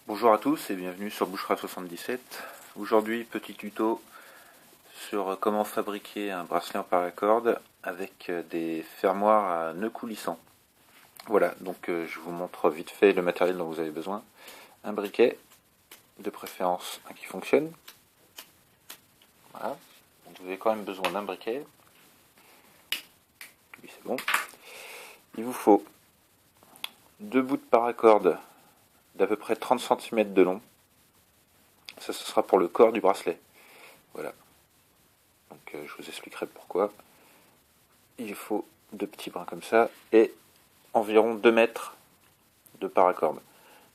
Bonjour à tous et bienvenue sur Bouchera77. Aujourd'hui, petit tuto sur comment fabriquer un bracelet en paracorde avec des fermoirs à nœuds coulissants. Voilà, donc je vous montre vite fait le matériel dont vous avez besoin. Un briquet, de préférence un qui fonctionne. Voilà, donc vous avez quand même besoin d'un briquet. Lui c'est bon. Il vous faut deux bouts de paracorde d'à peu près 30 cm de long. Ça, ce sera pour le corps du bracelet. Voilà. Donc je vous expliquerai pourquoi. Il faut deux petits brins comme ça et environ 2 mètres de paracorde.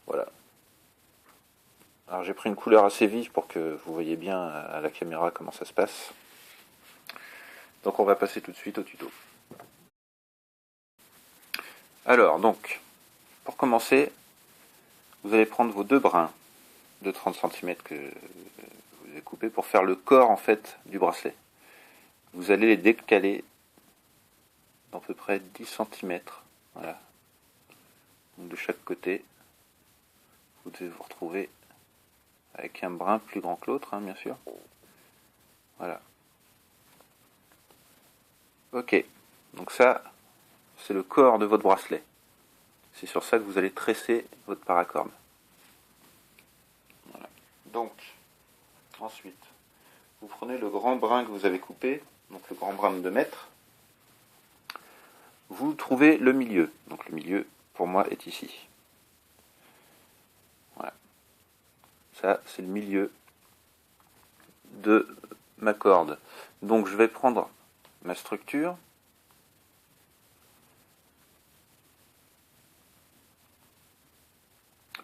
Voilà. Alors j'ai pris une couleur assez vive pour que vous voyez bien à la caméra comment ça se passe. Donc on va passer tout de suite au tuto. Alors donc, pour commencer, vous allez prendre vos deux brins de 30 cm que vous avez coupés pour faire le corps en fait du bracelet. Vous allez les décaler d'à peu près 10 cm. Voilà. Donc de chaque côté, vous devez vous retrouver avec un brin plus grand que l'autre, hein, bien sûr. Voilà. Ok, donc ça, c'est le corps de votre bracelet. C'est sur ça que vous allez tresser votre paracorde. Voilà. Donc, ensuite, vous prenez le grand brin que vous avez coupé, donc le grand brin de 2 mètres. Vous trouvez le milieu. Donc le milieu, pour moi, est ici. Voilà. Ça, c'est le milieu de ma corde. Donc je vais prendre ma structure.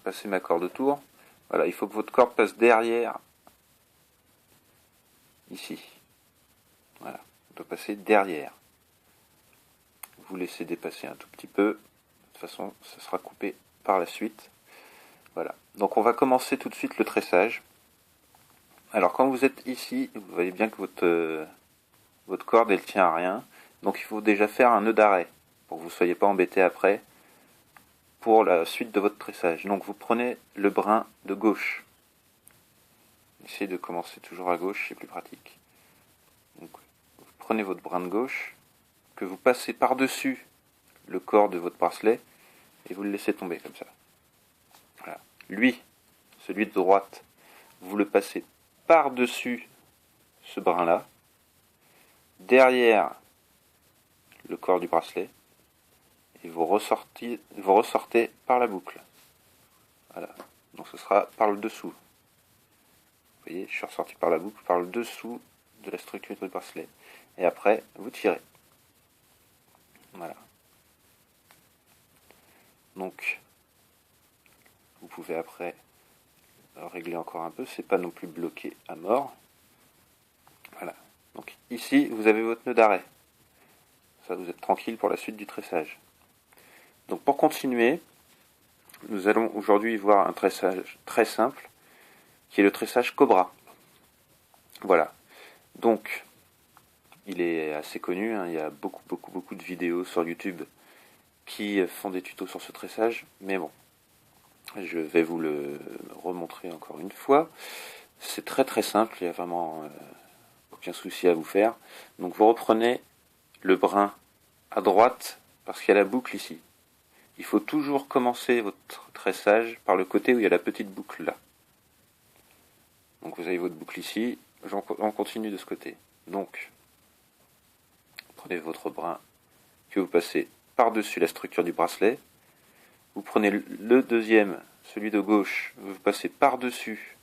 Passer ma corde autour. Voilà, il faut que votre corde passe derrière, ici. Voilà, on doit passer derrière. Vous laissez dépasser un tout petit peu. De toute façon, ça sera coupé par la suite. Voilà, donc on va commencer tout de suite le tressage. Alors quand vous êtes ici, vous voyez bien que votre corde elle tient à rien. Donc il faut déjà faire un nœud d'arrêt pour que vous ne soyez pas embêté après pour la suite de votre tressage. Donc vous prenez le brin de gauche. Essayez de commencer toujours à gauche, c'est plus pratique. Donc, vous prenez votre brin de gauche, que vous passez par-dessus le corps de votre bracelet, et vous le laissez tomber comme ça. Voilà. Lui, celui de droite, vous le passez par-dessus ce brin-là, derrière le corps du bracelet, et vous ressortez par la boucle. Voilà. Donc ce sera par le dessous. Vous voyez, je suis ressorti par la boucle, par le dessous de la structure de votre bracelet. Et après, vous tirez. Voilà. Donc, vous pouvez après régler encore un peu, c'est pas non plus bloqué à mort. Voilà. Donc ici, vous avez votre nœud d'arrêt. Ça, vous êtes tranquille pour la suite du tressage. Donc pour continuer, nous allons aujourd'hui voir un tressage très simple, qui est le tressage Cobra. Voilà. Donc, il est assez connu, hein, il y a beaucoup de vidéos sur YouTube qui font des tutos sur ce tressage, mais bon, je vais vous le remontrer encore une fois. C'est très simple, il n'y a vraiment aucun souci à vous faire. Donc vous reprenez le brin à droite, parce qu'il y a la boucle ici. Il faut toujours commencer votre tressage par le côté où il y a la petite boucle là. Donc vous avez votre boucle ici, on continue de ce côté. Donc, prenez votre brin que vous passez par-dessus la structure du bracelet. Vous prenez le deuxième, celui de gauche, vous passez par-dessus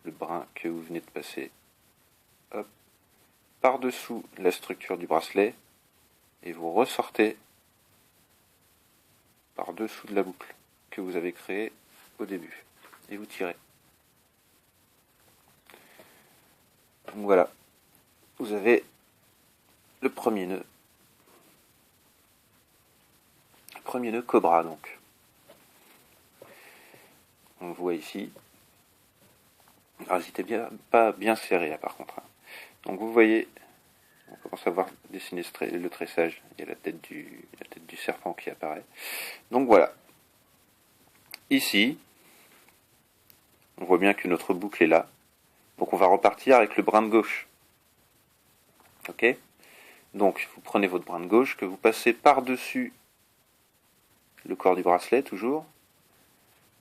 le brin que vous venez de passer, hop, par-dessous la structure du bracelet, et vous ressortez par-dessous de la boucle que vous avez créée au début. Et vous tirez. Donc voilà, vous avez le premier nœud. Le premier nœud Cobra donc. On le voit ici. Alors n'hésitez bien, pas bien serré là, par contre. Donc vous voyez, on commence à voir dessiner le tressage. Il y a la tête du serpent qui apparaît. Donc voilà. ici, on voit bien que notre boucle est là. Donc on va repartir avec le brin de gauche. Ok? Donc vous prenez votre brin de gauche que vous passez par-dessus le corps du bracelet toujours.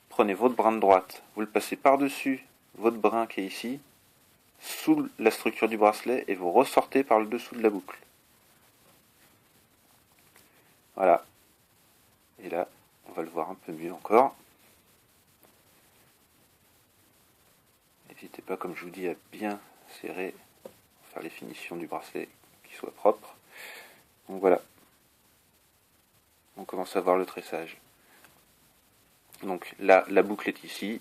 Prenez votre brin de droite, vous le passez par-dessus votre brin qui est ici, sous la structure du bracelet, et vous ressortez par le dessous de la boucle. Voilà. Et là, on va le voir un peu mieux encore. N'hésitez pas, comme je vous dis, à bien serrer, pour faire les finitions du bracelet qui soient propres. Donc voilà. On commence à voir le tressage. Donc là, la boucle est ici.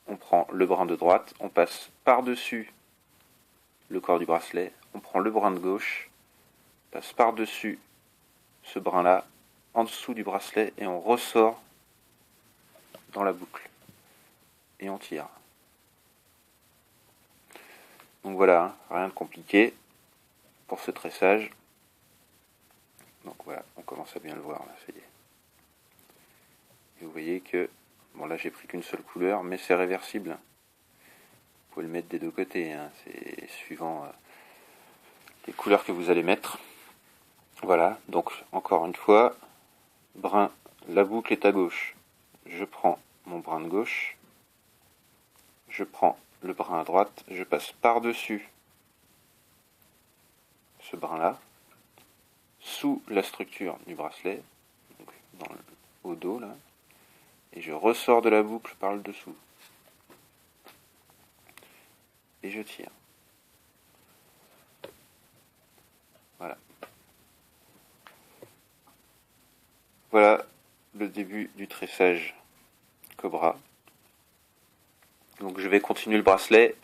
On prend le brin de droite, on passe par-dessus le corps du bracelet, on prend le brin de gauche, passe par-dessus ce brin-là, en dessous du bracelet, et on ressort dans la boucle. Et on tire. Donc voilà, hein, rien de compliqué pour ce tressage. Donc voilà, on commence à bien le voir, là, ça y est. Et vous voyez que, bon là j'ai pris qu'une seule couleur, mais c'est réversible. Vous pouvez le mettre des deux côtés, hein, c'est suivant les couleurs que vous allez mettre. Voilà, donc encore une fois, brin, la boucle est à gauche. Je prends mon brin de gauche, je prends le brin à droite, je passe par-dessus ce brin-là, sous la structure du bracelet, donc au dos là, et je ressors de la boucle par le dessous. Et je tire. Voilà. Voilà le début du tressage Cobra. Donc je vais continuer le bracelet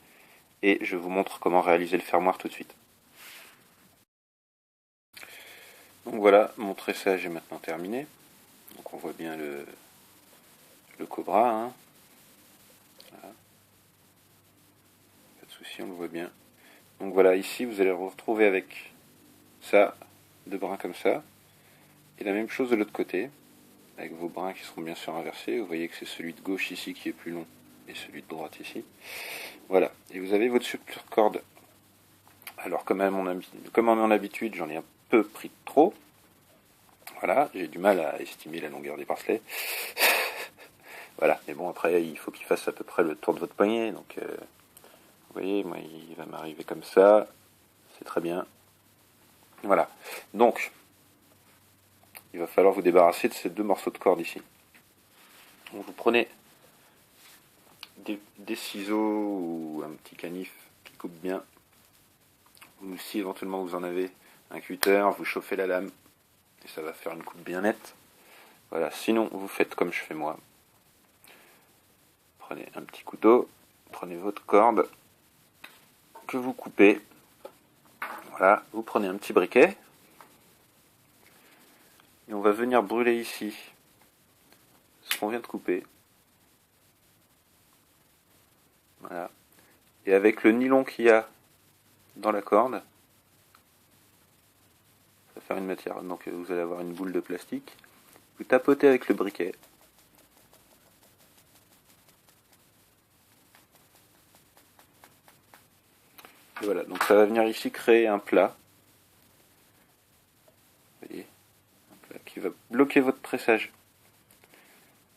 et je vous montre comment réaliser le fermoir tout de suite. Donc voilà, mon tressage est maintenant terminé. Donc on voit bien le Cobra. Hein. Voilà. Pas de souci, on le voit bien. Donc voilà, ici vous allez vous retrouver avec ça, deux brins comme ça. Et la même chose de l'autre côté, avec vos brins qui seront bien sûr inversés. Vous voyez que c'est celui de gauche ici qui est plus long et celui de droite ici. Voilà, et vous avez votre supplicorde. Alors comme à mon habitude, j'en ai un peu pris de trop. Voilà, j'ai du mal à estimer la longueur des bracelets. Voilà, mais bon après il faut qu'il fasse à peu près le tour de votre poignet. Donc vous voyez, moi il va m'arriver comme ça. C'est très bien. Voilà, donc il va falloir vous débarrasser de ces deux morceaux de corde ici. Donc, vous prenez des ciseaux ou un petit canif qui coupe bien. Ou si éventuellement vous en avez un cutter, vous chauffez la lame et ça va faire une coupe bien nette. Voilà, sinon vous faites comme je fais moi. Prenez un petit couteau, prenez votre corde que vous coupez. Voilà, vous prenez un petit briquet et on va venir brûler ici ce qu'on vient de couper. Voilà. Et avec le nylon qu'il y a dans la corde, ça va faire une matière. Donc vous allez avoir une boule de plastique. Vous tapotez avec le briquet. Et voilà, donc ça va venir ici créer un plat. Vous voyez, un plat qui va bloquer votre tressage.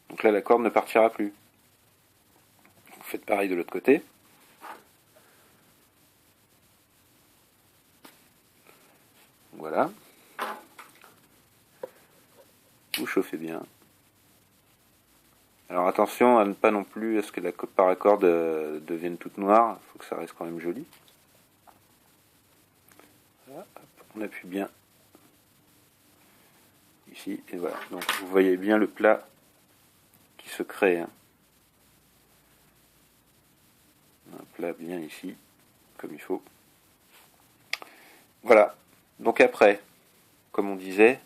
Donc là, la corde ne partira plus. Vous faites pareil de l'autre côté. Voilà. Vous chauffez bien. Alors attention à ne pas non plus à ce que la paracorde devienne toute noire. Il faut que ça reste quand même joli. Voilà, hop, on appuie bien ici et voilà. Donc vous voyez bien le plat qui se crée. Hein. Un plat bien ici, comme il faut. Voilà. Donc après, comme on disait,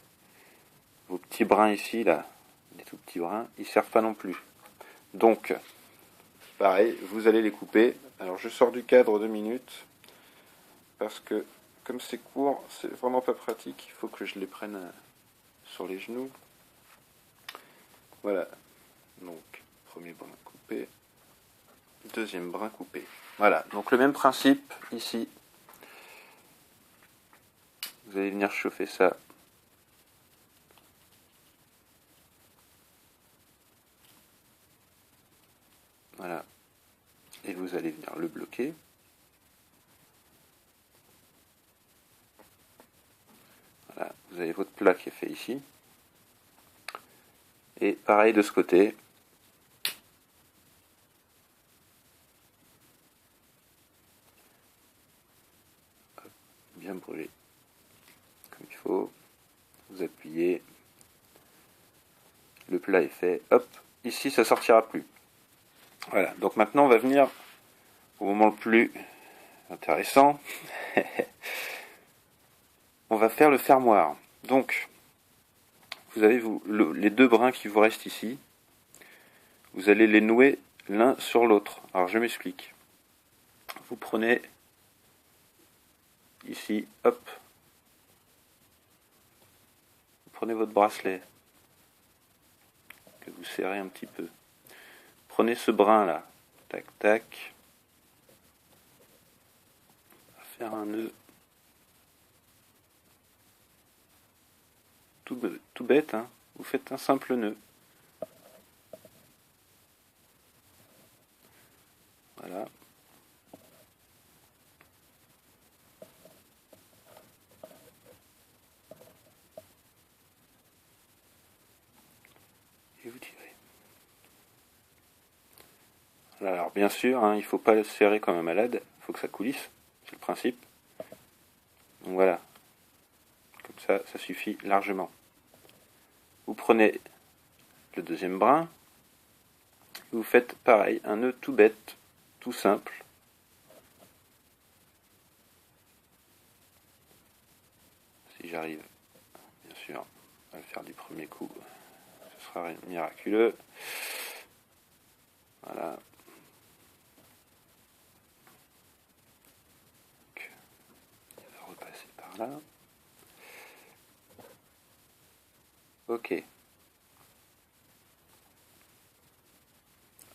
vos petits brins ici, là, les tout petits brins, ils servent pas non plus. Donc, pareil, vous allez les couper. Alors je sors du cadre 2 minutes, parce que comme c'est court, c'est vraiment pas pratique. Il faut que je les prenne sur les genoux. Voilà. Donc, Premier brin coupé, deuxième brin coupé. Voilà, donc le même principe ici. Vous allez venir chauffer ça. Voilà. Et vous allez venir le bloquer. Voilà, vous avez votre plat qui est fait ici. Et pareil de ce côté. Bien brûlé comme il faut. Vous appuyez. Le plat est fait. Hop, ici ça sortira plus. Voilà, donc maintenant on va venir au moment le plus intéressant. On va faire le fermoir. Donc, vous avez les deux brins qui vous restent ici. Vous allez les nouer l'un sur l'autre. Alors je m'explique. Vous prenez ici, hop, vous prenez votre bracelet que vous serrez un petit peu. Prenez ce brin là, tac tac, on va faire un nœud tout bête, hein. Vous faites un simple nœud. Voilà. Et vous tirez. Alors bien sûr, hein, il ne faut pas le serrer comme un malade, il faut que ça coulisse, c'est le principe. Donc voilà, comme ça suffit largement. Vous prenez le deuxième brin, et vous faites pareil, un nœud tout bête, tout simple. Si j'arrive, bien sûr, à le faire du premier coup, ce sera miraculeux. Voilà. Donc, il va repasser par là. Ok.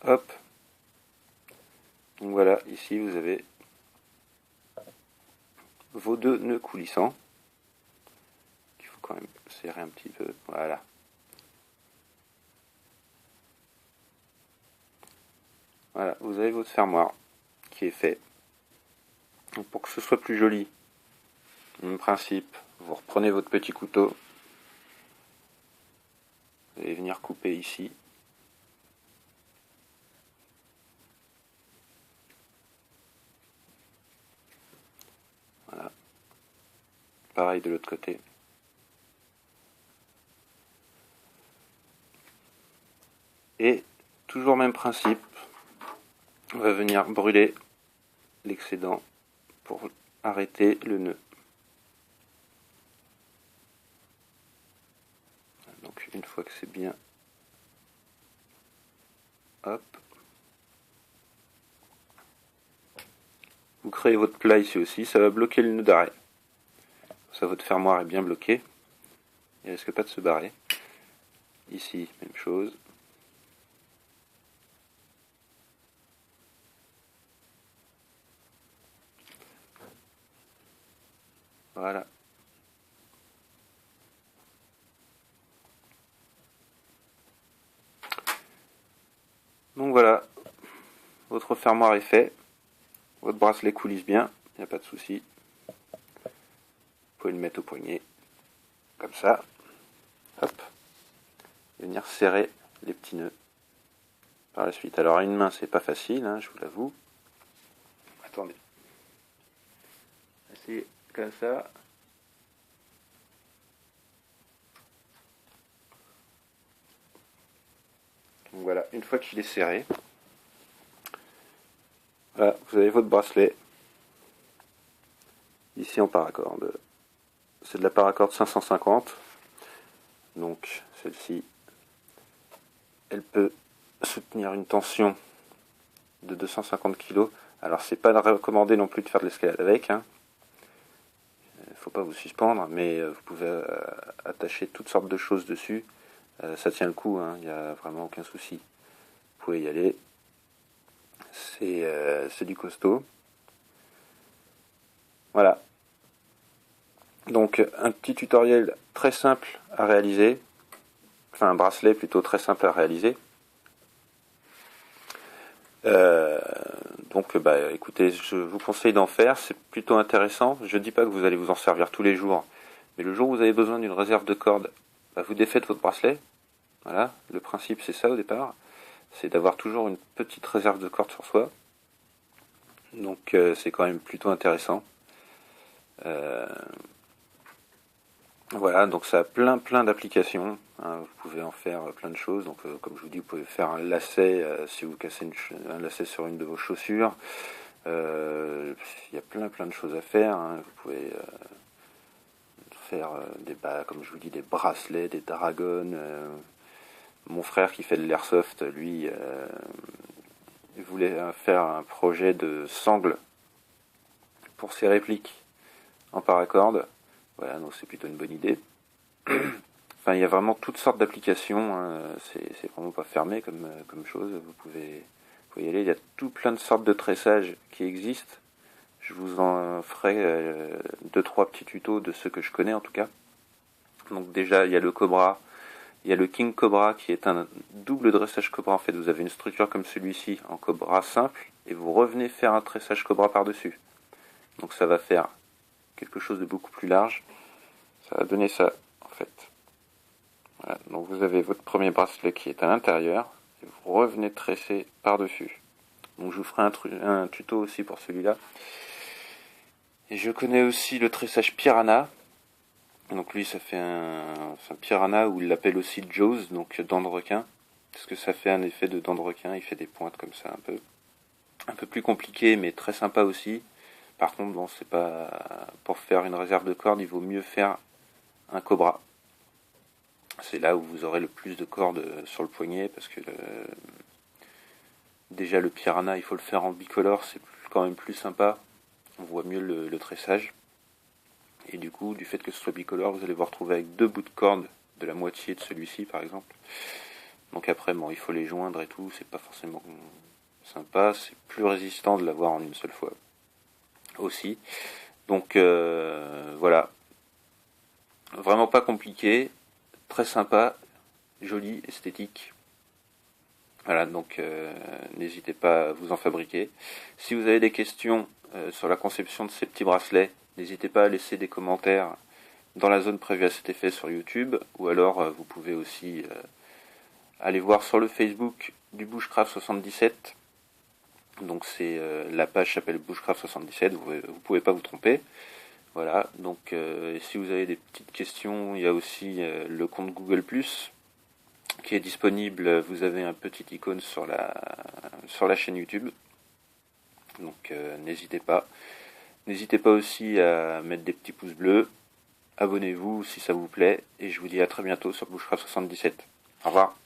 Hop. Donc voilà, ici vous avez vos deux nœuds coulissants. Il faut quand même serrer un petit peu. Voilà. Voilà, vous avez votre fermoir qui est fait. Donc pour que ce soit plus joli, même principe, vous reprenez votre petit couteau. Vous allez venir couper ici. Voilà. Pareil de l'autre côté. Et toujours même principe, on va venir brûler l'excédent pour arrêter le nœud. Donc une fois que c'est bien, hop, vous créez votre plat ici aussi, ça va bloquer le nœud d'arrêt. Ça, votre fermoir est bien bloqué, il risque pas de se barrer. Ici, même chose. Voilà. Donc voilà, votre fermoir est fait, votre bracelet coulisse bien, il n'y a pas de souci. Vous pouvez le mettre au poignet, comme ça, hop, et venir serrer les petits nœuds par la suite. Alors à une main c'est pas facile, hein, je vous l'avoue. Attendez. C'est comme ça. Donc voilà, une fois qu'il est serré, voilà, vous avez votre bracelet. Ici en paracorde. C'est de la paracorde 550. Donc celle-ci, elle peut soutenir une tension de 250 kg. Alors c'est pas recommandé non plus de faire de l'escalade avec. Hein. Faut pas vous suspendre, mais vous pouvez attacher toutes sortes de choses dessus. Ça tient le coup, hein, il n'y a vraiment aucun souci. Vous pouvez y aller. C'est du costaud. Voilà. Donc un petit tutoriel très simple à réaliser. Enfin un bracelet plutôt très simple à réaliser. Donc écoutez, je vous conseille d'en faire, c'est plutôt intéressant. Je ne dis pas que vous allez vous en servir tous les jours, mais le jour où vous avez besoin d'une réserve de cordes, vous défaites votre bracelet. Voilà, le principe c'est ça au départ, c'est d'avoir toujours une petite réserve de cordes sur soi. Donc c'est quand même plutôt intéressant. Voilà, donc ça a plein d'applications. Hein, vous pouvez en faire plein de choses. Donc comme je vous dis, vous pouvez faire un lacet si vous cassez un lacet sur une de vos chaussures. Il y a plein de choses à faire. Hein. Vous pouvez faire comme je vous dis, des bracelets, des dragons. Mon frère qui fait de l'airsoft, lui, il voulait faire un projet de sangle pour ses répliques en paracorde. Voilà, donc c'est plutôt une bonne idée. Enfin, il y a vraiment toutes sortes d'applications. Hein. C'est vraiment pas fermé comme chose. Vous pouvez y aller. Il y a tout plein de sortes de tressage qui existent. Je vous en ferai 2-3 petits tutos de ceux que je connais en tout cas. Donc déjà, il y a le Cobra. Il y a le King Cobra qui est un double dressage Cobra. En fait, vous avez une structure comme celui-ci en Cobra simple et vous revenez faire un tressage Cobra par-dessus. Donc ça va faire quelque chose de beaucoup plus large. Ça va donner ça en fait. Voilà, donc vous avez votre premier bracelet qui est à l'intérieur et vous revenez tresser par-dessus. Donc je vous ferai un tuto aussi pour celui-là. Et je connais aussi le tressage Piranha. Donc lui ça fait un Piranha, ou il l'appelle aussi Jaws, donc dents de requin. Parce que ça fait un effet de dents de requin, il fait des pointes comme ça un peu plus compliqué mais très sympa aussi. Par contre bon, c'est pas pour faire une réserve de cordes, il vaut mieux faire un Cobra. C'est là où vous aurez le plus de cordes sur le poignet, parce que déjà le Piranha il faut le faire en bicolore, c'est quand même plus sympa, on voit mieux le tressage. Et du coup, du fait que ce soit bicolore, vous allez vous retrouver avec 2 bouts de corde de la moitié de celui-ci par exemple. Donc après bon, il faut les joindre et tout, c'est pas forcément sympa, c'est plus résistant de l'avoir en une seule fois aussi. Donc voilà, vraiment pas compliqué, très sympa, joli, esthétique. Voilà, donc n'hésitez pas à vous en fabriquer. Si vous avez des questions sur la conception de ces petits bracelets, n'hésitez pas à laisser des commentaires dans la zone prévue à cet effet sur YouTube, ou alors vous pouvez aussi aller voir sur le Facebook du Bushcraft 77. Donc c'est la page s'appelle Bushcraft 77, vous pouvez pas vous tromper. Voilà, donc si vous avez des petites questions, il y a aussi le compte Google+, qui est disponible. Vous avez un petit icône sur la chaîne YouTube. Donc n'hésitez pas. N'hésitez pas aussi à mettre des petits pouces bleus. Abonnez-vous si ça vous plaît. Et je vous dis à très bientôt sur Bushcraft 77. Au revoir.